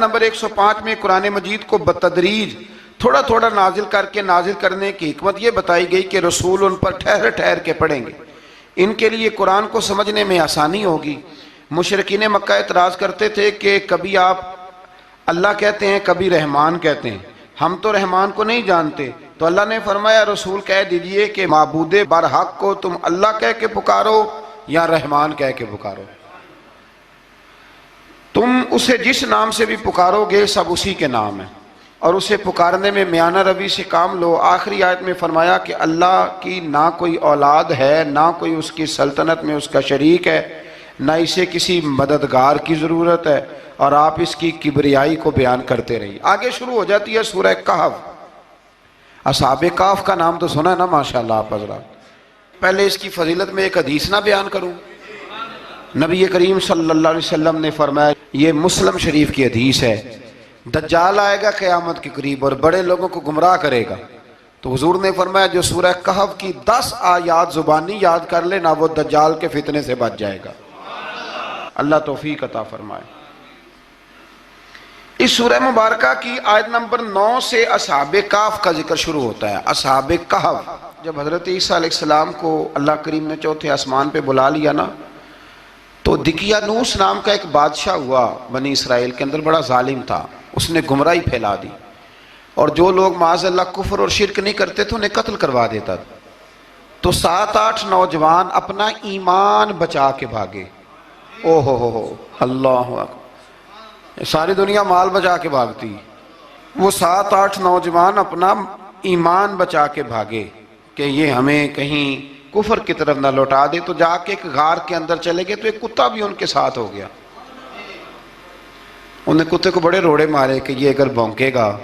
Number 105 میں قرآن مجید کو بتدریج تھوڑا تھوڑا نازل کر کے نازل کرنے کی حکمت یہ بتائی گئی کہ رسول ان پر ٹھہر ٹھہر کے پڑھیں گے، ان کے لیے قرآن کو سمجھنے میں آسانی ہوگی۔ مشرکین مکہ اعتراض کرتے تھے کہ کبھی آپ اللہ کہتے ہیں کبھی رحمان کہتے ہیں، ہم تو رحمان کو نہیں جانتے، تو اللہ نے فرمایا رسول کہہ دیجئے کہ معبود برحق کو تم اللہ کہہ کے پکارو یا رحمان کہہ کے پکارو، تم اسے جس نام سے بھی پکارو گے سب اسی کے نام ہیں، اور اسے پکارنے میں میانہ روی سے کام لو۔ آخری آیت میں فرمایا کہ اللہ کی نہ کوئی اولاد ہے، نہ کوئی اس کی سلطنت میں اس کا شریک ہے، نہ اسے کسی مددگار کی ضرورت ہے، اور آپ اس کی کبریائی کو بیان کرتے رہیے۔ آگے شروع ہو جاتی ہے سورہ کہف۔ اصحاب کہف کا نام تو سنا ہے نا ماشاءاللہ آپ حضرات۔ پہلے اس کی فضیلت میں ایک حدیث نہ بیان کروں؟ نبی کریم صلی اللہ علیہ وسلم نے فرمایا، یہ مسلم شریف کی حدیث ہے، دجال آئے گا قیامت کے قریب اور بڑے لوگوں کو گمراہ کرے گا، تو حضور نے فرمایا جو سورہ کہف کی 10 آیات زبانی یاد کر لے نہ وہ دجال کے فتنے سے بچ جائے گا۔ اللہ توفیق عطا فرمائے۔ اس سورہ مبارکہ کی آیت نمبر 9 سے اصحاب کہف کا ذکر شروع ہوتا ہے۔ اصحاب کہف، جب حضرت عیسیٰ علیہ السلام کو اللہ کریم نے چوتھے آسمان پہ بلا لیا نا، تو دقیانوس نام کا ایک بادشاہ ہوا بنی اسرائیل کے اندر، بڑا ظالم تھا، اس نے گمراہی پھیلا دی، اور جو لوگ معاذ اللہ کفر اور شرک نہیں کرتے تھے انہیں قتل کروا دیتا تھا۔ تو 7-8 نوجوان اپنا ایمان بچا کے بھاگے۔ او ہو اللہ اکبر، ساری دنیا مال بچا کے بھاگتی، وہ 7-8 نوجوان اپنا ایمان بچا کے بھاگے کہ یہ ہمیں کہیں کفر کی طرف نہ لوٹا دے، تو جا کے ایک غار کے اندر چلے گئے، تو ایک کتا بھی ان کے ساتھ ہو گیا۔ انہیں کتے کو بڑے روڑے مارے کہ یہ اگر بھونکے گا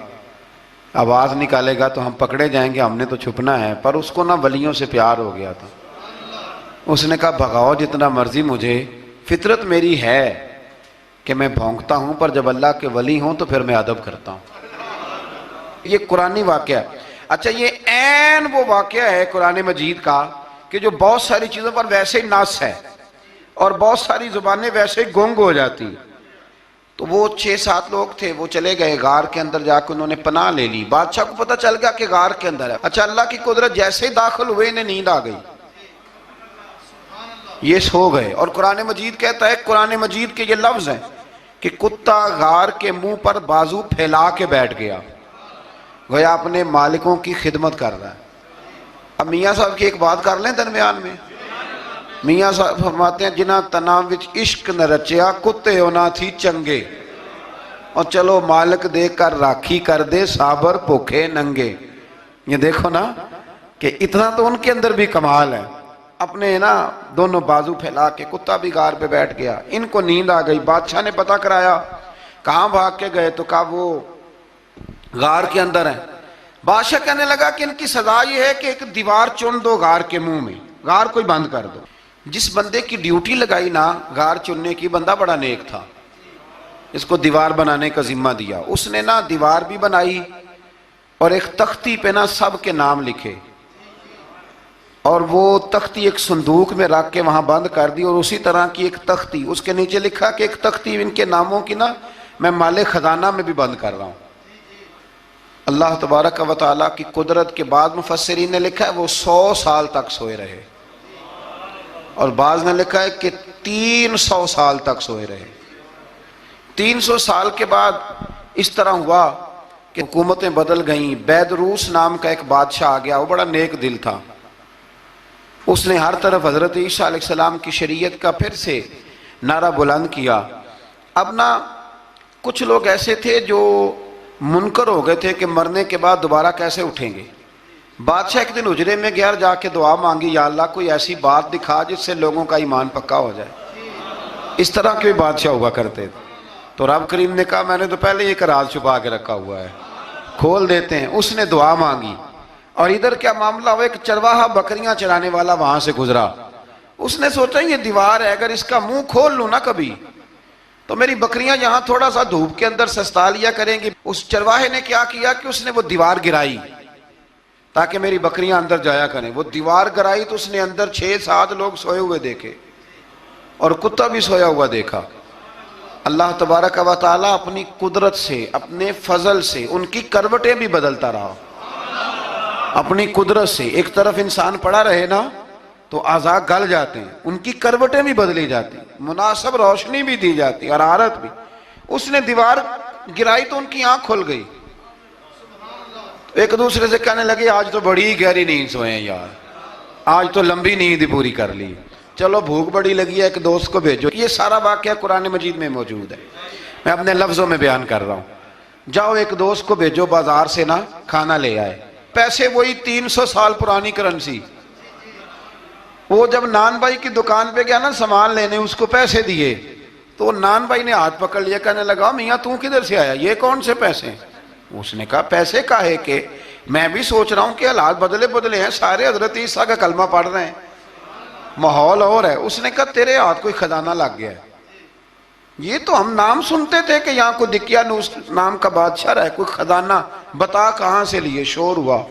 آواز نکالے گا تو ہم پکڑے جائیں گے، ہم نے تو چھپنا ہے، پر اس کو نہ ولیوں سے پیار ہو گیا تھا۔ اس نے کہا بھگاؤ جتنا مرضی مجھے، فطرت میری ہے کہ میں بھونکتا ہوں، پر جب اللہ کے ولی ہوں تو پھر میں ادب کرتا ہوں۔ یہ قرآنی واقعہ ہے۔ اچھا، یہ عین وہ واقعہ ہے قرآن مجید کا کہ جو بہت ساری چیزوں پر ویسے ہی نص ہے اور بہت ساری زبانیں ویسے ہی گنگ ہو جاتی۔ تو وہ 6-7 لوگ تھے، وہ چلے گئے غار کے اندر، جا کے انہوں نے پناہ لے لی۔ بادشاہ کو پتہ چل گیا کہ غار کے اندر ہے۔ اچھا، اللہ کی قدرت، جیسے ہی داخل ہوئے انہیں نیند آ گئی، یہ سو گئے۔ اور قرآن مجید کہتا ہے، قرآن مجید کے یہ لفظ ہیں کہ کتا غار کے منہ پر بازو پھیلا کے بیٹھ گیا، گویا اپنے مالکوں کی خدمت کر رہا ہے۔ اب میاں صاحب کی ایک بات کر لیں درمیان میں۔ میاں صاحب فرماتے ہیں، جنہ تناں وچ عشق نہ رچیا کتے ہونا تھی چنگے، اور چلو مالک دے کر راکھی کر دے صابر بھوکے ننگے۔ یہ دیکھو نا کہ اتنا تو ان کے اندر بھی کمال ہے، اپنے نا دونوں بازو پھیلا کے، کتا بھی غار پہ بیٹھ گیا، ان کو نیند آ گئی۔ بادشاہ نے پتہ کرایا کہاں بھاگ کے گئے، تو کہا وہ غار کے اندر ہیں۔ بادشاہ کہنے لگا کہ ان کی سزا یہ ہے کہ ایک دیوار چن دو غار کے منہ میں، غار کوئی بند کر دو۔ جس بندے کی ڈیوٹی لگائی نا غار چننے کی، بندہ بڑا نیک تھا، اس کو دیوار بنانے کا ذمہ دیا، اس نے نا دیوار بھی بنائی اور ایک تختی پہ نا سب کے نام لکھے، اور وہ تختی ایک صندوق میں رکھ کے وہاں بند کر دی، اور اسی طرح کی ایک تختی اس کے نیچے لکھا کہ ایک تختی ان کے ناموں کی نا میں مال خزانہ میں بھی بند کر رہا ہوں۔ اللہ تبارک و تعالیٰ کی قدرت کے بعد مفسرین نے لکھا ہے وہ 100 سال تک سوئے رہے، اور بعض نے لکھا ہے کہ 300 سال تک سوئے رہے۔ 300 سال کے بعد اس طرح ہوا کہ حکومتیں بدل گئیں۔ بیدروس نام کا ایک بادشاہ آ گیا، وہ بڑا نیک دل تھا، اس نے ہر طرف حضرت عیسیٰ علیہ السلام کی شریعت کا پھر سے نعرہ بلند کیا۔ اب نا کچھ لوگ ایسے تھے جو منکر ہو گئے تھے کہ مرنے کے بعد دوبارہ کیسے اٹھیں گے۔ بادشاہ ایک دن حجرے میں گیا، جا کے دعا مانگی، یا اللہ کوئی ایسی بات دکھا جس سے لوگوں کا ایمان پکا ہو جائے۔ اس طرح کے بادشاہ ہوا کرتے تھے۔ تو رب کریم نے کہا میں نے تو پہلے ایک راز چھپا کے رکھا ہوا ہے، کھول دیتے ہیں۔ اس نے دعا مانگی، اور ادھر کیا معاملہ ہوا، ایک چرواہا بکریاں چرانے والا وہاں سے گزرا، اس نے سوچا یہ دیوار ہے، اگر اس کا منہ کھول لوں نا کبھی تو میری بکریاں یہاں تھوڑا سا دھوپ کے اندر سستا لیا کریں گی۔ اس چرواہے نے کیا کیا کہ اس نے وہ دیوار گرائی تاکہ میری بکریاں اندر جایا کریں۔ وہ دیوار گرائی تو اس نے اندر 6-7 لوگ سوئے ہوئے دیکھے، اور کتا بھی سویا ہوا دیکھا۔ اللہ تبارک و تعالیٰ اپنی قدرت سے، اپنے فضل سے ان کی کروٹیں بھی بدلتا رہا، اپنی قدرت سے۔ ایک طرف انسان پڑا رہے نا تو اعضاء گل جاتے ہیں، ان کی کروٹیں بھی بدلی جاتی، مناسب روشنی بھی دی جاتی، حرارت بھی۔ اس نے دیوار گرائی تو ان کی آنکھ کھل گئی، ایک دوسرے سے کہنے لگے آج تو بڑی گہری نیند سوئے ہیں یار، آج تو لمبی نیند پوری کر لی، چلو بھوک بڑی لگی ہے ایک دوست کو بھیجو۔ یہ سارا واقعہ قرآن مجید میں موجود ہے، میں اپنے لفظوں میں بیان کر رہا ہوں۔ جاؤ ایک دوست کو بھیجو بازار سے نا کھانا لے آئے، پیسے وہی 300 سال پرانی کرنسی۔ وہ جب نان بھائی کی دکان پہ گیا نا سامان لینے، اس کو پیسے دیے تو نان بھائی نے ہاتھ پکڑ لیا، کہنے لگا میاں تو کدھر سے آیا، یہ کون سے پیسے ہیں؟ اس نے کہا پیسے کاہے کہ میں بھی سوچ رہا ہوں کہ حالات بدلے ہیں، سارے حضرت عیسیٰ کا کلمہ پڑھ رہے ہیں، ماحول اور ہے۔ اس نے کہا تیرے ہاتھ کوئی خزانہ لگ گیا ہے، یہ تو ہم نام سنتے تھے کہ یہاں کوئی دقیانوس نام کا بادشاہ رہا ہے، کوئی خزانہ بتا کہاں سے لیے۔ شور ہوا،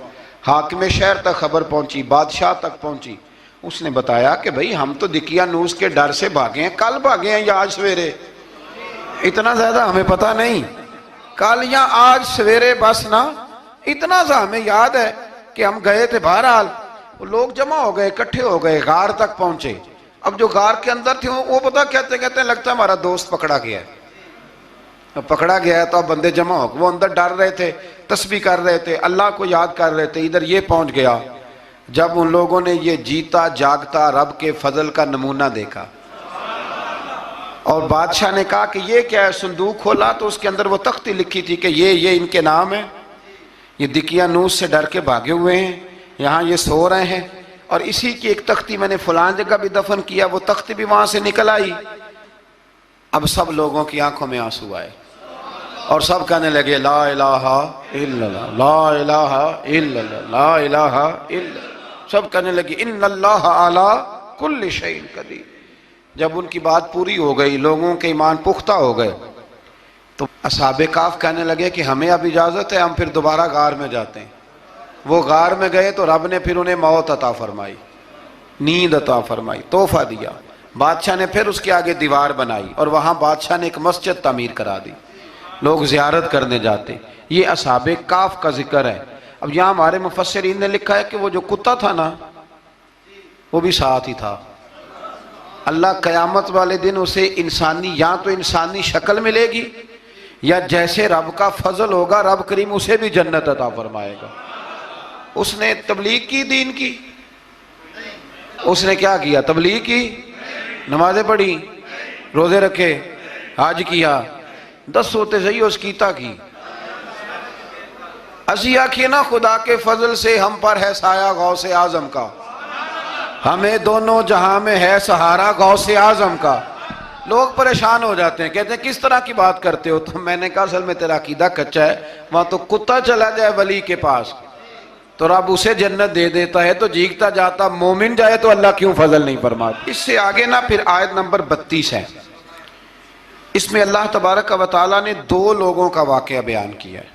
حاکم شہر تک خبر پہنچی، بادشاہ تک پہنچی۔ اس نے بتایا کہ بھئی ہم تو دقیانوس کے ڈر سے بھاگے ہیں، کل بھاگے ہیں یا آج سویرے، اتنا زیادہ ہمیں پتہ نہیں، کل یا آج سویرے بس نا اتنا سا ہمیں یاد ہے کہ ہم گئے تھے۔ بہرحال لوگ جمع ہو گئے، اکٹھے ہو گئے، غار تک پہنچے۔ اب جو غار کے اندر تھے وہ پتہ کہتے ہیں لگتا ہے ہمارا دوست پکڑا گیا ہے، پکڑا گیا ہے۔ تو اب بندے جمع ہو گئے، وہ اندر ڈر رہے تھے، تسبیح کر رہے تھے، اللہ کو یاد کر رہے تھے۔ ادھر یہ پہنچ گیا جب ان لوگوں نے یہ جیتا جاگتا رب کے فضل کا نمونہ دیکھا، اور بادشاہ نے کہا کہ یہ کیا ہے؟ صندوق کھولا تو اس کے اندر وہ تختی لکھی تھی کہ یہ ان کے نام ہے، یہ دقیانوس سے ڈر کے بھاگے ہوئے ہیں، یہاں یہ سو رہے ہیں، اور اسی کی ایک تختی میں نے فلان جگہ بھی دفن کیا، وہ تختی بھی وہاں سے نکل آئی۔ اب سب لوگوں کی آنکھوں میں آنسو آئے اور سب کہنے لگے لا الہ الا اللہ، لا الہ الا اللہ، لا الہ الا اللہ۔ سب کہنے لگے ان اللہ علی کل شیء قدیر۔ جب ان کی بات پوری ہو گئی، لوگوں کے ایمان پختہ ہو گئے، تو اصحاب کہف کہنے لگے کہ ہمیں اب اجازت ہے، ہم پھر دوبارہ غار میں جاتے ہیں۔ وہ غار میں گئے تو رب نے پھر انہیں موت عطا فرمائی، نیند عطا فرمائی، تحفہ دیا۔ بادشاہ نے پھر اس کے آگے دیوار بنائی اور وہاں بادشاہ نے ایک مسجد تعمیر کرا دی، لوگ زیارت کرنے جاتے۔ یہ اصحاب کہف کا ذکر ہے۔ اب یہاں ہمارے مفسرین نے لکھا ہے کہ وہ جو کتا تھا نا وہ بھی ساتھ ہی تھا۔ اللہ قیامت والے دن اسے انسانی، یا تو انسانی شکل ملے گی، یا جیسے رب کا فضل ہوگا رب کریم اسے بھی جنت عطا فرمائے گا۔ اس نے تبلیغ کی، دین کی، اس نے کیا کیا؟ تبلیغ کی، نمازیں پڑھی، روزے رکھے، حج کیا، 10 ہوتے صحیح اس کیتا کی۔ اسی آنکھیں نا خدا کے فضل سے ہم پر ہے سایہ غوث اعظم کا، ہمیں دونوں جہاں میں ہے سہارا غوث اعظم کا۔ لوگ پریشان ہو جاتے ہیں، کہتے ہیں کس طرح کی بات کرتے ہو؟ تو میں نے کہا اصل میں تیرا عقیدہ کچا ہے، وہاں تو کتا چلا جائے ولی کے پاس تو رب اسے جنت دے دیتا ہے، تو جیگتا جاتا مومن جائے تو اللہ کیوں فضل نہیں فرماتا؟ اس سے آگے نا پھر آیت نمبر 32 ہے، اس میں اللہ تبارک و تعالیٰ نے 2 لوگوں کا واقعہ بیان کیا ہے۔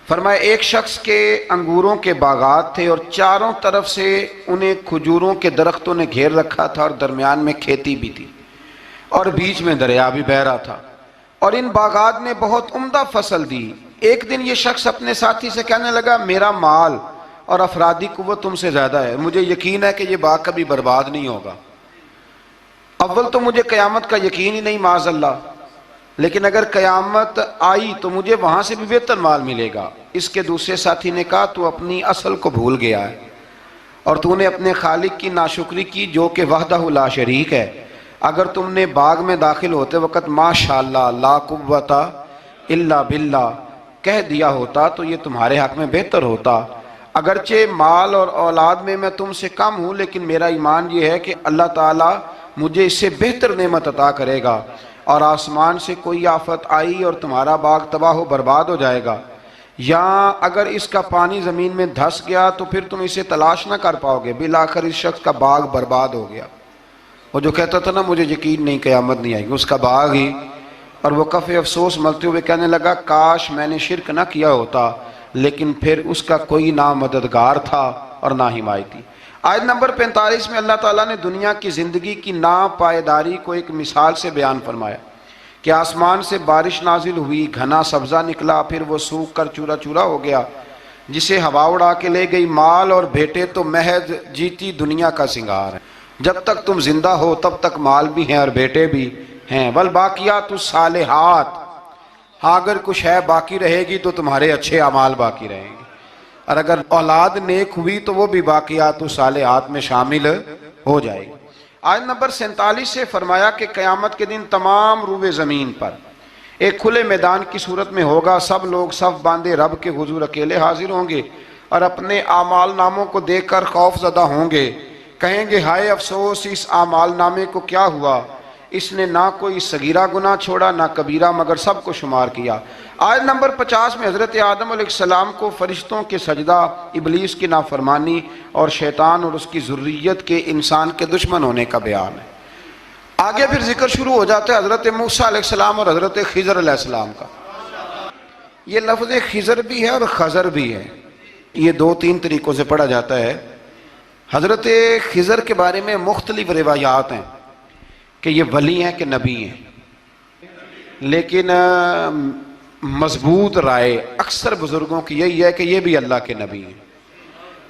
فرمایا ایک شخص کے انگوروں کے باغات تھے اور چاروں طرف سے انہیں کھجوروں کے درختوں نے گھیر رکھا تھا، اور درمیان میں کھیتی بھی تھی، اور بیچ میں دریا بھی بہہ رہا تھا، اور ان باغات نے بہت عمدہ فصل دی۔ ایک دن یہ شخص اپنے ساتھی سے کہنے لگا میرا مال اور افرادی قوت تم سے زیادہ ہے، مجھے یقین ہے کہ یہ باغ کبھی برباد نہیں ہوگا۔ اول تو مجھے قیامت کا یقین ہی نہیں معاذ اللہ، لیکن اگر قیامت آئی تو مجھے وہاں سے بھی بہتر مال ملے گا۔ اس کے دوسرے ساتھی نے کہا تو اپنی اصل کو بھول گیا ہے، اور تو نے اپنے خالق کی ناشکری کی جو کہ وحدہ لا شریک ہے۔ اگر تم نے باغ میں داخل ہوتے وقت ماشاءاللہ لا قوت الا باللہ کہہ دیا ہوتا تو یہ تمہارے حق میں بہتر ہوتا۔ اگرچہ مال اور اولاد میں تم سے کم ہوں، لیکن میرا ایمان یہ ہے کہ اللہ تعالیٰ مجھے اس سے بہتر نعمت عطا کرے گا، اور آسمان سے کوئی آفت آئی اور تمہارا باغ تباہ و برباد ہو جائے گا، یا اگر اس کا پانی زمین میں دھس گیا تو پھر تم اسے تلاش نہ کر پاؤ گے۔ بالآخر اس شخص کا باغ برباد ہو گیا۔ وہ جو کہتا تھا نا مجھے یقین نہیں قیامت نہیں آئے گی، اس کا باغ ہی، اور وہ کف افسوس ملتے ہوئے کہنے لگا کاش میں نے شرک نہ کیا ہوتا، لیکن پھر اس کا کوئی نہ مددگار تھا اور نہ حمایتی۔ آیت نمبر 45 میں اللہ تعالیٰ نے دنیا کی زندگی کی ناپائیداری کو ایک مثال سے بیان فرمایا کہ آسمان سے بارش نازل ہوئی، گھنا سبزہ نکلا، پھر وہ سوکھ کر چورا چورا ہو گیا، جسے ہوا اڑا کے لے گئی۔ مال اور بیٹے تو محض جیتی دنیا کا سنگار ہے، جب تک تم زندہ ہو تب تک مال بھی ہیں اور بیٹے بھی ہیں۔ والباقیات الصالحات، اگر کچھ ہے باقی رہے گی تو تمہارے اچھے اعمال باقی رہیں گے، اور اگر اولاد نیک ہوئی تو وہ بھی باقیات الصالحات میں شامل ہو جائے گی۔ آیت نمبر 47 سے فرمایا کہ قیامت کے دن تمام روئے زمین پر ایک کھلے میدان کی صورت میں ہوگا، سب لوگ صف باندھے رب کے حضور اکیلے حاضر ہوں گے اور اپنے اعمال ناموں کو دیکھ کر خوف زدہ ہوں گے، کہیں گے ہائے افسوس، اس اعمال نامے کو کیا ہوا، اس نے نہ کوئی صغیرہ گناہ چھوڑا نہ کبیرہ، مگر سب کو شمار کیا۔ آیت نمبر 50 میں حضرت آدم علیہ السلام کو فرشتوں کے سجدہ، ابلیس کی نافرمانی اور شیطان اور اس کی ذریت کے انسان کے دشمن ہونے کا بیان ہے۔ آگے پھر ذکر شروع ہو جاتا ہے حضرت موسیٰ علیہ السلام اور حضرت خضر علیہ السلام کا۔ یہ لفظ خضر بھی ہے اور خضر بھی ہے، یہ دو تین طریقوں سے پڑھا جاتا ہے۔ حضرت خضر کے بارے میں مختلف روایات ہیں کہ یہ ولی ہیں کہ نبی ہیں، لیکن مضبوط رائے اکثر بزرگوں کی یہی ہے کہ یہ بھی اللہ کے نبی ہیں،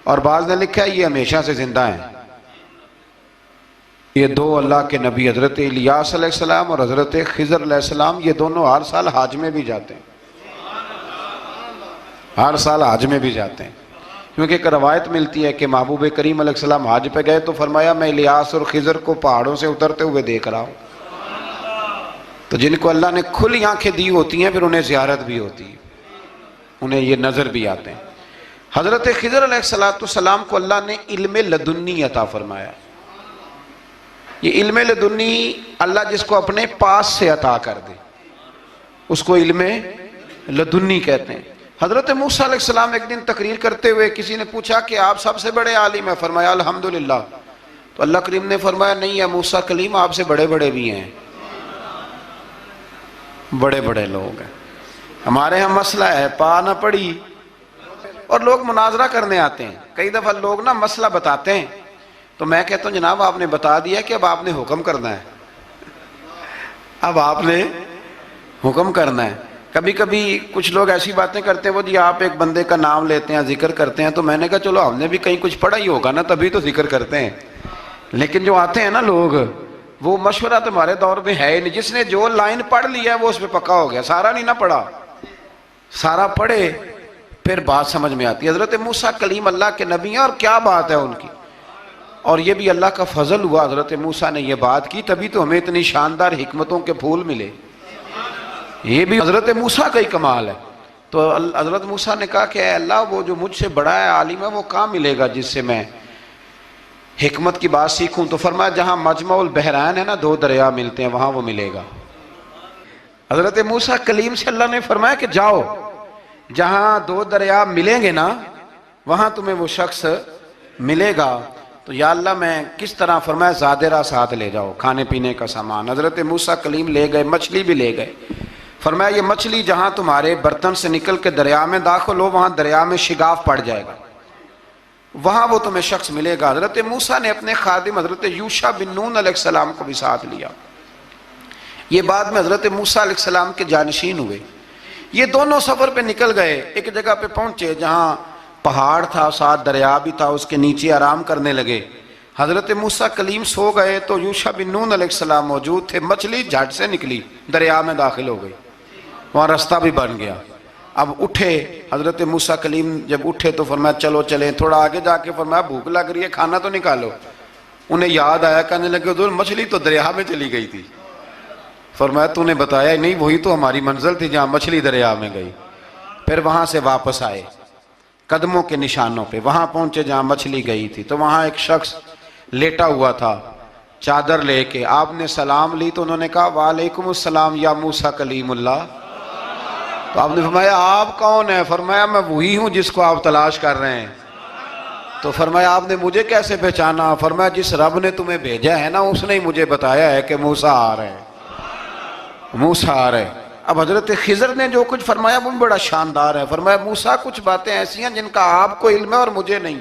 اور بعض نے لکھا ہے یہ ہمیشہ سے زندہ ہیں۔ یہ دو اللہ کے نبی حضرت الیاس علیہ السلام اور حضرت خضر علیہ السلام، یہ دونوں ہر سال حج میں بھی جاتے ہیں، ہر سال حج میں بھی جاتے ہیں، کیونکہ ایک روایت ملتی ہے کہ محبوب کریم علیہ السلام حج پہ گئے تو فرمایا میں الیاس اور خضر کو پہاڑوں سے اترتے ہوئے دیکھ رہا ہوں۔ تو جن کو اللہ نے کھلی آنکھیں دی ہوتی ہیں پھر انہیں زیارت بھی ہوتی ہے، انہیں یہ نظر بھی آتے ہیں۔ حضرت خضر علیہ السلام کو اللہ نے علم لدنی عطا فرمایا۔ یہ علم لدنی اللہ جس کو اپنے پاس سے عطا کر دے اس کو علم لدنی کہتے ہیں۔ حضرت موسیٰ علیہ السلام ایک دن تقریر کرتے ہوئے کسی نے پوچھا کہ آپ سب سے بڑے عالم ہیں، فرمایا الحمدللہ۔ تو اللہ کریم نے فرمایا نہیں ہے موسیٰ کلیم، آپ سے بڑے بڑے بھی ہیں، بڑے بڑے لوگ ہیں۔ ہمارے ہاں مسئلہ ہے پا نہ پڑی اور لوگ مناظرہ کرنے آتے ہیں، کئی دفعہ لوگ نا مسئلہ بتاتے ہیں تو میں کہتا ہوں جناب آپ نے بتا دیا کہ اب آپ نے حکم کرنا ہے، اب آپ نے حکم کرنا ہے۔ کبھی کبھی کچھ لوگ ایسی باتیں کرتے ہیں وہ جی آپ ایک بندے کا نام لیتے ہیں ذکر کرتے ہیں، تو میں نے کہا چلو ہم نے بھی کہیں کچھ پڑھا ہی ہوگا نا تبھی تو ذکر کرتے ہیں، لیکن جو آتے ہیں نا لوگ وہ مشورہ تمہارے دور میں ہے ہی نہیں، جس نے جو لائن پڑھ لیا ہے وہ اس پہ پکا ہو گیا، سارا نہیں نہ پڑھا، سارا پڑھے پھر بات سمجھ میں آتی ہے۔ حضرت موسیٰ کلیم اللہ کے نبی ہیں اور کیا بات ہے ان کی، اور یہ بھی اللہ کا فضل ہوا حضرت موسیٰ نے یہ بات کی تبھی تو ہمیں اتنی شاندار حکمتوں کے پھول ملے، یہ بھی حضرت موسیٰ کا ہی کمال ہے۔ تو حضرت موسیٰ نے کہا کہ اے اللہ وہ جو مجھ سے بڑا ہے عالم ہے وہ کہاں ملے گا جس سے میں حکمت کی بات سیکھوں؟ تو فرمایا جہاں مجمع البحرین ہے نا، دو دریا ملتے ہیں، وہاں وہ ملے گا۔ حضرت موسیٰ کلیم سے اللہ نے فرمایا کہ جاؤ جہاں دو دریا ملیں گے نا وہاں تمہیں وہ شخص ملے گا۔ تو یا اللہ میں کس طرح؟ فرمایا زادرہ ساتھ لے جاؤ، کھانے پینے کا سامان۔ حضرت موسیٰ کلیم لے گئے، مچھلی بھی لے گئے۔ فرمایا یہ مچھلی جہاں تمہارے برتن سے نکل کے دریا میں داخل ہو وہاں دریا میں شگاف پڑ جائے گا، وہاں وہ تمہیں شخص ملے گا۔ حضرت موسیٰ نے اپنے خادم حضرت یوشع بن نون علیہ السلام کو بھی ساتھ لیا، یہ بعد میں حضرت موسیٰ علیہ السلام کے جانشین ہوئے۔ یہ دونوں سفر پہ نکل گئے، ایک جگہ پہ پہنچے جہاں پہاڑ تھا، ساتھ دریا بھی تھا، اس کے نیچے آرام کرنے لگے۔ حضرت موسیٰ کلیم سو گئے تو یوشع بن نون علیہ السلام موجود تھے، مچھلی جھٹ سے نکلی دریا میں داخل ہو گئی، وہاں راستہ بھی بن گیا۔ اب اٹھے حضرت موسیٰ کلیم، جب اٹھے تو فرمایا چلو چلیں، تھوڑا آگے جا کے فرمایا بھوک لگ رہی ہے کھانا تو نکالو۔ انہیں یاد آیا، کہنے لگے حضور مچھلی تو دریا میں چلی گئی تھی۔ فرمایا تو نے بتایا ہی نہیں، وہی تو ہماری منزل تھی جہاں مچھلی دریا میں گئی۔ پھر وہاں سے واپس آئے قدموں کے نشانوں پہ، وہاں پہنچے جہاں مچھلی گئی تھی تو وہاں ایک شخص لیٹا ہوا تھا چادر لے کے۔ آپ نے سلام لی تو انہوں نے کہا وعلیکم السلام یا موسیٰ کلیم اللہ۔ تو آپ نے فرمایا آپ کون ہیں؟ فرمایا میں وہی ہوں جس کو آپ تلاش کر رہے ہیں۔ تو فرمایا آپ نے مجھے کیسے پہچانا؟ فرمایا جس رب نے تمہیں بھیجا ہے نا اس نے ہی مجھے بتایا ہے کہ موسیٰ آ رہے ہیں، موسیٰ آ رہے ہیں۔ اب حضرت خضر نے جو کچھ فرمایا وہ بڑا شاندار ہے۔ فرمایا موسیٰ کچھ باتیں ایسی ہیں جن کا آپ کو علم ہے اور مجھے نہیں،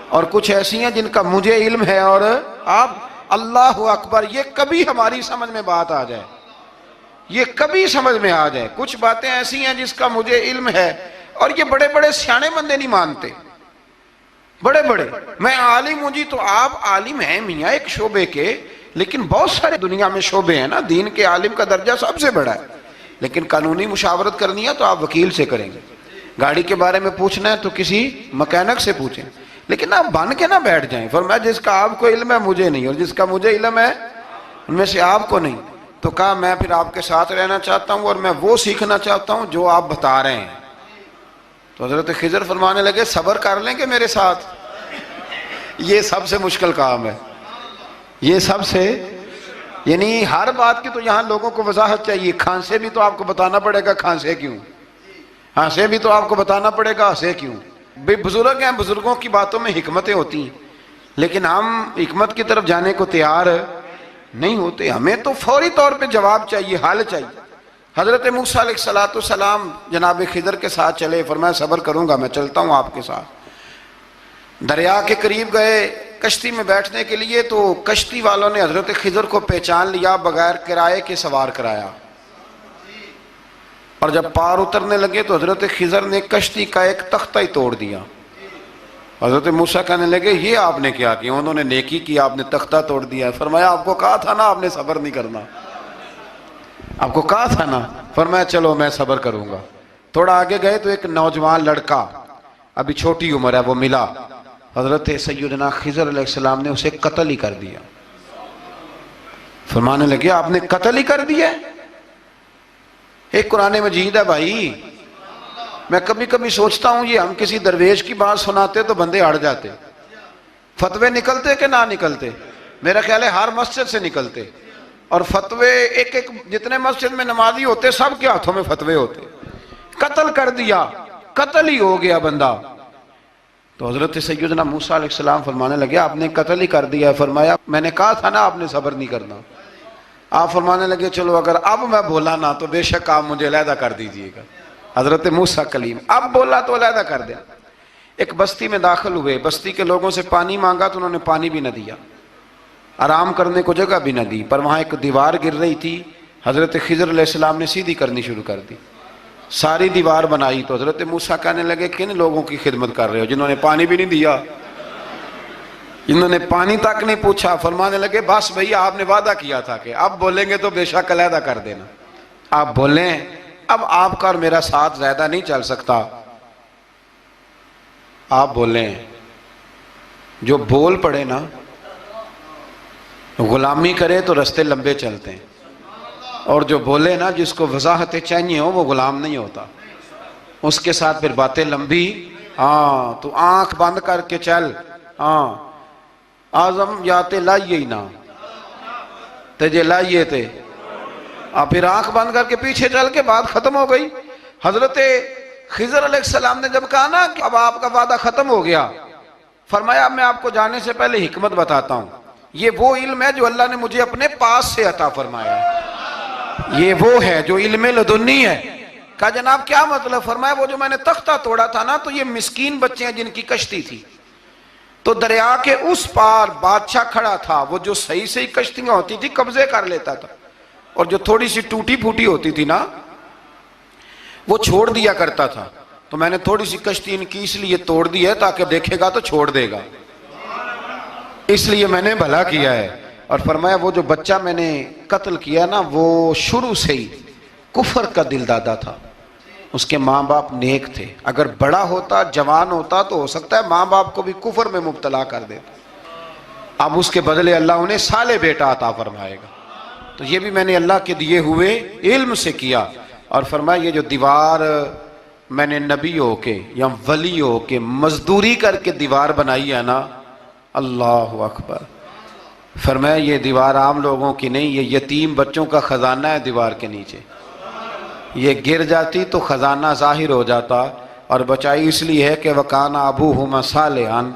اور کچھ ایسی ہیں جن کا مجھے علم ہے اور آپ۔ اللہ اکبر، یہ کبھی ہماری سمجھ میں بات آ جائے یہ کبھی سمجھ میں آ جائے. کچھ باتیں ایسی ہیں جس کا مجھے علم ہے اور یہ بڑے بڑے سیانے بندے نہیں مانتے. بڑے بڑے میں عالم ہوں جی، تو آپ عالم ہیں میاں ایک شعبے کے، لیکن بہت سارے دنیا میں شعبے ہیں نا. دین کے عالم کا درجہ سب سے بڑا ہے، لیکن قانونی مشاورت کرنی ہے تو آپ وکیل سے کریں گے. گاڑی کے بارے میں پوچھنا ہے تو کسی مکینک سے پوچھیں، لیکن آپ بن کے نہ بیٹھ جائیں. فرمایا جس کا آپ کو علم ہے مجھے نہیں، اور جس کا مجھے علم ہے ان میں سے آپ کو نہیں. تو کہا میں پھر آپ کے ساتھ رہنا چاہتا ہوں اور میں وہ سیکھنا چاہتا ہوں جو آپ بتا رہے ہیں. تو حضرت خضر فرمانے لگے صبر کر لیں گے میرے ساتھ؟ یہ سب سے مشکل کام ہے. یہ سب سے، یعنی ہر بات کی تو یہاں لوگوں کو وضاحت چاہیے. کھانسے بھی تو آپ کو بتانا پڑے گا کھانسے کیوں، ہنسے بھی تو آپ کو بتانا پڑے گا ہنسے کیوں. بے بزرگ ہیں، بزرگوں کی باتوں میں حکمتیں ہوتی ہیں، لیکن ہم حکمت کی طرف جانے کو تیار نہیں ہوتے. ہمیں تو فوری طور پہ جواب چاہیے، حل چاہیے. حضرت موسیٰ علیہ السلام جناب خضر کے ساتھ چلے. فرمایا صبر کروں گا، میں چلتا ہوں آپ کے ساتھ. دریا کے قریب گئے کشتی میں بیٹھنے کے لیے، تو کشتی والوں نے حضرت خضر کو پہچان لیا، بغیر کرائے کے سوار کرایا. اور جب پار اترنے لگے تو حضرت خضر نے کشتی کا ایک تختہ ہی توڑ دیا. حضرت موسیٰ کہنے لگے یہ آپ نے کیا کیا؟ انہوں نے نیکی کی، آپ نے تختہ توڑ دیا. فرمایا آپ کو کہا تھا نا آپ نے صبر نہیں کرنا، آپ کو کہا تھا نا. فرمایا چلو میں صبر کروں گا. تھوڑا آگے گئے تو ایک نوجوان لڑکا، ابھی چھوٹی عمر ہے، وہ ملا. حضرت سیدنا خضر علیہ السلام نے اسے قتل ہی کر دیا. فرمانے لگے آپ نے قتل ہی کر دیا؟ ایک قرآن مجید ہے بھائی. میں کبھی کبھی سوچتا ہوں یہ ہم کسی درویش کی بات سناتے تو بندے اڑ جاتے. فتوے نکلتے کہ نہ نکلتے؟ میرا خیال ہے ہر مسجد سے نکلتے. اور فتوے ایک جتنے مسجد میں نمازی ہوتے سب کے ہاتھوں میں فتوے ہوتے. قتل کر دیا، قتل ہی ہو گیا بندہ. تو حضرت سیدنا موسیٰ علیہ السلام فرمانے لگے آپ نے قتل ہی کر دیا. فرمایا میں نے کہا تھا نا آپ نے صبر نہیں کرنا. آپ فرمانے لگے چلو اگر اب میں بولا نا تو بے شک آپ مجھے علیحدہ کر دیجئے گا. حضرت موسیٰ کلیم اب بولا تو علیحدہ کر دیا. ایک بستی میں داخل ہوئے، بستی کے لوگوں سے پانی مانگا تو انہوں نے پانی بھی نہ دیا، آرام کرنے کو جگہ بھی نہ دی. پر وہاں ایک دیوار گر رہی تھی، حضرت خضر علیہ السلام نے سیدھی کرنی شروع کر دی. ساری دیوار بنائی. تو حضرت موسیٰ کہنے لگے کن لوگوں کی خدمت کر رہے ہو جنہوں نے پانی بھی نہیں دیا، جنہوں نے پانی تک نہیں پوچھا. فرمانے لگے بس بھئی آپ نے وعدہ کیا تھا کہ اب بولیں گے تو بے شک علیحدہ کر دینا. آپ بولیں اب آپ کا اور میرا ساتھ زیادہ نہیں چل سکتا. آپ بولیں. جو بول پڑے نا، غلامی کرے تو رستے لمبے چلتے ہیں، اور جو بولے نا جس کو وضاحتیں چاہیے ہو وہ غلام نہیں ہوتا، اس کے ساتھ پھر باتیں لمبی. ہاں تو آنکھ بند کر کے چل. ہاں آزم یاتے لائیے ہی نہ تجھے لائیے تھے، پھر آنکھ بند کر کے پیچھے چل کے بات ختم ہو گئی. حضرت خضر علیہ السلام نے جب کہا نا کہ اب آپ کا وعدہ ختم ہو گیا، فرمایا میں آپ کو جانے سے پہلے حکمت بتاتا ہوں. یہ وہ علم ہے جو اللہ نے مجھے اپنے پاس سے عطا فرمایا ہے، یہ وہ ہے جو علم لدنی ہے. کہا جناب کیا مطلب؟ فرمایا وہ جو میں نے تختہ توڑا تھا نا، تو یہ مسکین بچے ہیں جن کی کشتی تھی، تو دریا کے اس پار بادشاہ کھڑا تھا، وہ جو صحیح صحیح کشتیاں ہوتی تھی قبضے کر لیتا تھا، اور جو تھوڑی سی ٹوٹی پھوٹی ہوتی تھی نا وہ چھوڑ دیا کرتا تھا. تو میں نے تھوڑی سی کشتی ان کی اس لیے توڑ دی ہے تاکہ دیکھے گا تو چھوڑ دے گا، اس لیے میں نے بھلا کیا ہے. اور فرمایا وہ جو بچہ میں نے قتل کیا نا وہ شروع سے ہی کفر کا دل دادا تھا، اس کے ماں باپ نیک تھے. اگر بڑا ہوتا جوان ہوتا تو ہو سکتا ہے ماں باپ کو بھی کفر میں مبتلا کر دیتا. اب اس کے بدلے اللہ انہیں صالح بیٹا عطا فرمائے گا. تو یہ بھی میں نے اللہ کے دیے ہوئے علم سے کیا. اور فرمایا یہ جو دیوار میں نے نبی ہو کے یا ولی ہو کے مزدوری کر کے دیوار بنائی ہے نا، اللہ اکبر. فرمایا یہ دیوار عام لوگوں کی نہیں، یہ یتیم بچوں کا خزانہ ہے دیوار کے نیچے. یہ گر جاتی تو خزانہ ظاہر ہو جاتا، اور بچائی اس لیے ہے کہ وَكَانَ أَبُوهُمَا صَالِحًا،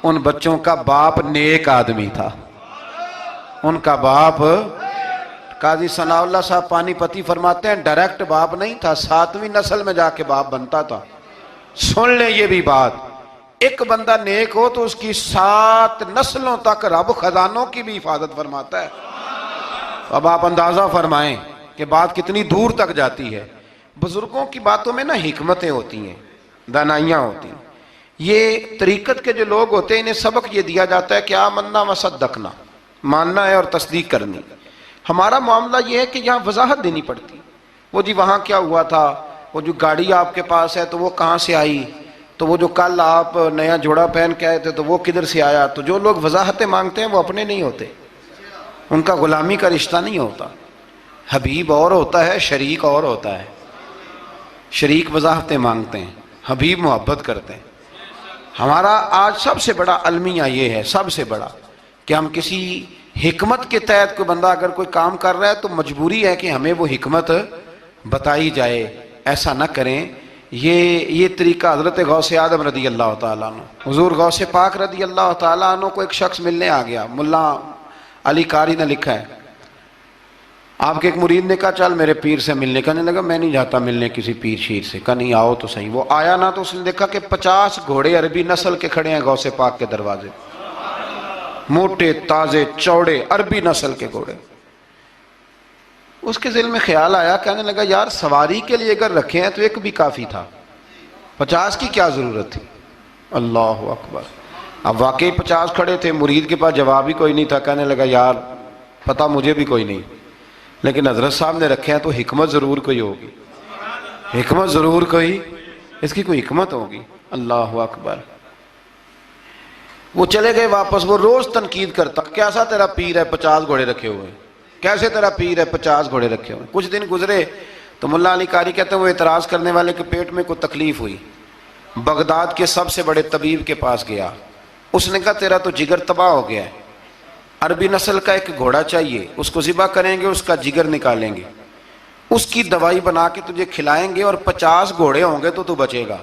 ان بچوں کا باپ نیک آدمی تھا. ان کا باپ، قاضی ثناء اللہ صاحب پانی پتی فرماتے ہیں ڈائریکٹ باپ نہیں تھا، 7ویں نسل میں جا کے باپ بنتا تھا. سن لیں یہ بھی بات، ایک بندہ نیک ہو تو اس کی 7 نسلوں تک رب خزانوں کی بھی حفاظت فرماتا ہے. اب آپ اندازہ فرمائیں کہ بات کتنی دور تک جاتی ہے۔ بزرگوں کی باتوں میں نا حکمتیں ہوتی ہیں، دانائیاں ہوتی ہیں۔ یہ طریقت کے جو لوگ ہوتے ہیں انہیں سبق یہ دیا جاتا ہے کہ آمنا وصدقنا، ماننا ہے اور تصدیق کرنی۔ ہمارا معاملہ یہ ہے کہ یہاں وضاحت دینی پڑتی، وہ جی وہاں کیا ہوا تھا، وہ جو گاڑی آپ کے پاس ہے تو وہ کہاں سے آئی، تو وہ جو کل آپ نیا جوڑا پہن کے آئے تھے تو وہ کدھر سے آیا۔ تو جو لوگ وضاحتیں مانگتے ہیں وہ اپنے نہیں ہوتے، ان کا غلامی کا رشتہ نہیں ہوتا۔ حبیب اور ہوتا ہے، شریک اور ہوتا ہے۔ شریک وضاحتیں مانگتے ہیں، حبیب محبت کرتے ہیں۔ ہمارا آج سب سے بڑا المیہ یہ ہے، سب سے بڑا، کہ ہم کسی حکمت کے تحت کوئی بندہ اگر کوئی کام کر رہا ہے تو مجبوری ہے کہ ہمیں وہ حکمت بتائی جائے، ایسا نہ کریں۔ یہ طریقہ حضرت غوث اعظم رضی اللہ تعالیٰ عنہ، حضور غوث پاک رضی اللہ تعالیٰ عنہ کو ایک شخص ملنے آ گیا۔ ملا علی قاری نے لکھا ہے، آپ کے ایک مرید نے کہا چل میرے پیر سے ملنے، کہنے لگا میں نہیں جاتا ملنے کسی پیر شیر سے، کہا نہیں آؤ تو صحیح۔ وہ آیا نہ تو اس نے دیکھا کہ 50 گھوڑے عربی نسل کے کھڑے ہیں غوث پاک کے دروازے، موٹے تازے چوڑے عربی نسل کے گھوڑے۔ اس کے ذہن میں خیال آیا، کہنے لگا یار سواری کے لیے اگر رکھے ہیں تو ایک بھی کافی تھا، 50 کی کیا ضرورت تھی۔ اللہ اکبر۔ اب واقعی 50 کھڑے تھے، مرید کے پاس جواب ہی کوئی نہیں تھا، کہنے لگا یار پتہ مجھے بھی کوئی نہیں، لیکن حضرت صاحب نے رکھے ہیں تو حکمت ضرور کوئی ہوگی، حکمت ضرور کوئی، اس کی کوئی حکمت ہوگی۔ اللہ اکبر۔ وہ چلے گئے واپس۔ وہ روز تنقید کرتا، کیسا تیرا پیر ہے 50 گھوڑے رکھے ہوئے، کیسے تیرا پیر ہے 50 گھوڑے رکھے ہوئے۔ کچھ دن گزرے تو ملا علی قاری کہتے ہیں وہ اعتراض کرنے والے کے پیٹ میں کوئی تکلیف ہوئی، بغداد کے سب سے بڑے طبیب کے پاس گیا۔ اس نے کہا تیرا تو جگر تباہ ہو گیا ہے، عربی نسل کا ایک گھوڑا چاہیے، اس کو ذبح کریں گے، اس کا جگر نکالیں گے، اس کی دوائی بنا کے تجھے کھلائیں گے، اور 50 گھوڑے ہوں گے تو بچے گا۔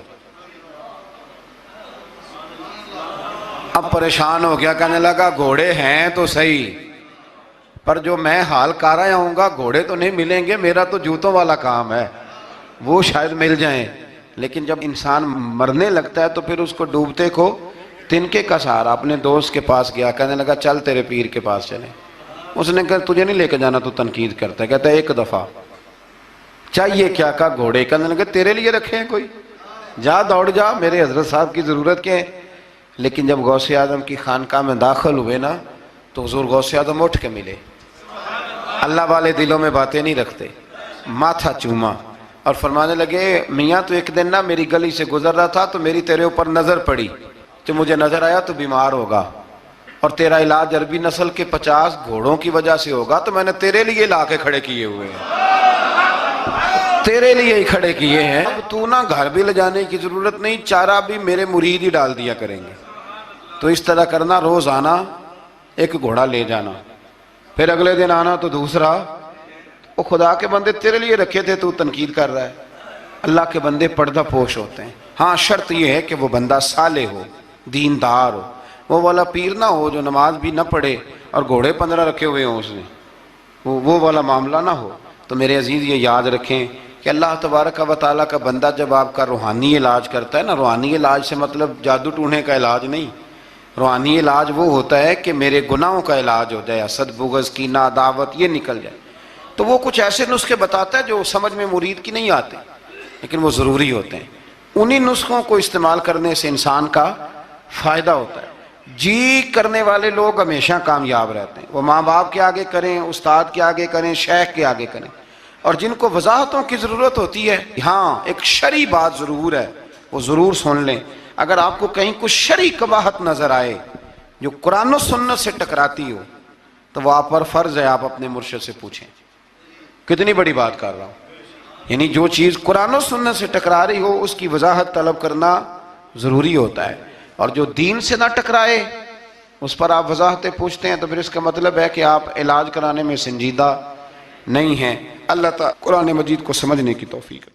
اب پریشان ہو گیا، کہنے لگا گھوڑے ہیں تو صحیح، پر جو میں حال کر رہا ہوں گا گھوڑے تو نہیں ملیں گے، میرا تو جوتوں والا کام ہے، وہ شاید مل جائیں۔ لیکن جب انسان مرنے لگتا ہے تو پھر اس کو ڈوبتے کو تنکے کا سہارا۔ اپنے دوست کے پاس گیا، کہنے لگا چل تیرے پیر کے پاس چلیں۔ اس نے کہا تجھے نہیں لے کے جانا، تو تنقید کرتا ہے۔ کہتا ہے ایک دفعہ چاہیے کیا، کہا گھوڑے۔ کہنے لگا تیرے لیے رکھے ہیں کوئی، جا دوڑ جا، میرے حضرت صاحب کی ضرورت کیا ہے۔ لیکن جب غوث اعظم کی خانقاہ میں داخل ہوئے نا تو حضور غوث اعظم اٹھ کے ملے۔ اللہ والے دلوں میں باتیں نہیں رکھتے، ماتھا چوما اور فرمانے لگے میاں تو ایک دن نا میری گلی سے گزر رہا تھا تو میری تیرے اوپر نظر پڑی، تو مجھے نظر آیا تو بیمار ہوگا اور تیرا علاج عربی نسل کے 50 گھوڑوں کی وجہ سے ہوگا، تو میں نے تیرے لیے لا کے کھڑے کیے ہوئے ہیں، تیرے لیے ہی کھڑے کیے ہیں۔ اب تو نا گھر بھی لے جانے کی ضرورت نہیں، چارہ بھی میرے مرید ہی ڈال دیا کریں گے۔ تو اس طرح کرنا، روز آنا ایک گھوڑا لے جانا، پھر اگلے دن آنا تو دوسرا۔ وہ خدا کے بندے تیرے لیے رکھے تھے، تو تنقید کر رہا ہے۔ اللہ کے بندے پردہ پوش ہوتے ہیں۔ ہاں شرط یہ ہے کہ وہ بندہ صالح ہو، دیندار ہو، وہ والا پیر نہ ہو جو نماز بھی نہ پڑھے اور گھوڑے 15 رکھے ہوئے ہوں اس نے، وہ والا معاملہ نہ ہو۔ تو میرے عزیز یہ یاد رکھیں کہ اللہ تبارک و تعالیٰ کا بندہ جب آپ کا روحانی علاج کرتا ہے نا، روحانی علاج سے مطلب جادو ٹونے کا علاج نہیں، روحانی علاج وہ ہوتا ہے کہ میرے گناہوں کا علاج ہو جائے، حسد بغض کینہ عداوت یہ نکل جائے۔ تو وہ کچھ ایسے نسخے بتاتا ہے جو سمجھ میں مرید کی نہیں آتے، لیکن وہ ضروری ہوتے ہیں۔ انہی نسخوں کو استعمال کرنے سے انسان کا فائدہ ہوتا ہے۔ جی کرنے والے لوگ ہمیشہ کامیاب رہتے ہیں، وہ ماں باپ کے آگے کریں، استاد کے آگے کریں، شیخ کے آگے کریں۔ اور جن کو وضاحتوں کی ضرورت ہوتی ہے، ہاں ایک شرعی بات ضرور ہے، وہ ضرور سن لیں۔ اگر آپ کو کہیں کچھ شرعی قباحت نظر آئے جو قرآن و سنت سے ٹکراتی ہو تو وہ آپ پر فرض ہے آپ اپنے مرشد سے پوچھیں۔ کتنی بڑی بات کر رہا ہوں، یعنی جو چیز قرآن و سنت سے ٹکرا رہی ہو اس کی وضاحت طلب کرنا ضروری ہوتا ہے، اور جو دین سے نہ ٹکرائے اس پر آپ وضاحتیں پوچھتے ہیں تو پھر اس کا مطلب ہے کہ آپ علاج کرانے میں سنجیدہ نہیں ہیں۔ اللہ تعالیٰ قرآن مجید کو سمجھنے کی توفیق